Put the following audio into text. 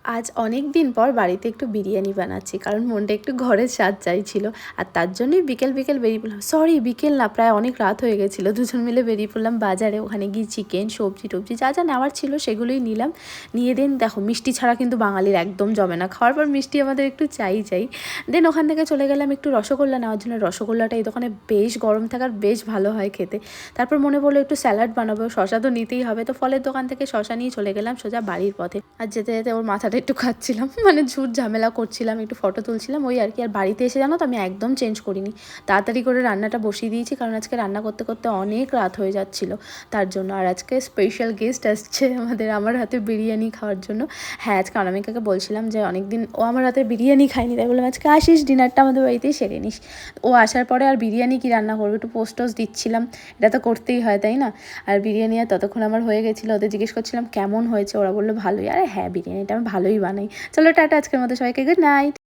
আজ অনেক দিন পর বাড়িতে একটু বিরিয়ানি বানাচ্ছি, কারণ মনটা একটু ঘরের স্বাদ চাইছিল। আর তার জন্যই বিকেল বিকেল বেরিয়ে পড়লাম, সরি বিকেল না, প্রায় অনেক রাত হয়ে গেছিলো। দুজন মিলে বেরিয়ে পড়লাম বাজারে। ওখানে গিয়ে চিকেন, সবজি টবজি যা যা নেওয়ার ছিল সেগুলোই নিলাম। নিয়ে দেন দেখো, মিষ্টি ছাড়া কিন্তু বাঙালির একদম জমে না, খাওয়ার পর মিষ্টি আমাদের একটু চাই। দেন ওখান থেকে চলে গেলাম একটু রসগোল্লা নেওয়ার জন্য। রসগোল্লাটা এই দোকানে বেশ গরম থাকার বেশ ভালো হয় খেতে। তারপর মনে পড়লো একটু স্যালাড বানাবো, শশা তো নিতেই হবে, তো ফলের দোকান থেকে শশা নিয়ে চলে গেলাম সোজা বাড়ির পথে। আর যেতে যেতে ওর মাথাটা একটু খাচ্ছিলাম, মানে ঝুট ঝামেলা করছিলাম, একটু ফটো তুলছিলাম, ওই আর কি। আর বাড়িতে এসে জানো তো আমি একদম চেঞ্জ করিনি, তাড়াতাড়ি করে রান্নাটা বসিয়ে দিয়েছি, কারণ আজকে রান্না করতে করতে অনেক রাত হয়ে যাচ্ছিলো তার জন্য। আর আজকে স্পেশাল গেস্ট আসছে আমার হাতে বিরিয়ানি খাওয়ার জন্য। হ্যাঁ, আজকে অনামিকাকে বলছিলাম যে অনেকদিন ও আমার হাতে বিরিয়ানি খায়নি, তাই বললাম আজকে আসিস, ডিনারটা আমাদের বাড়িতেই সেরে নিস। ও আসার পরে আর বিরিয়ানি কি রান্না করবো, একটু পোস্ট টোস্ট দিচ্ছিলাম, এটা তো করতেই হয় তাই না। আর বিরিয়ানি আর ততক্ষণ আমার হয়ে গেছিলো, ওদের জিজ্ঞেস করছিলাম কেমন হয়েছে, ওরা বললো ভালোই। আরে হ্যাঁ, বিরিয়ানিটা আমি ভালোই বানাই। চলো টাটা, আজকের মতো সবাইকে গুড নাইট।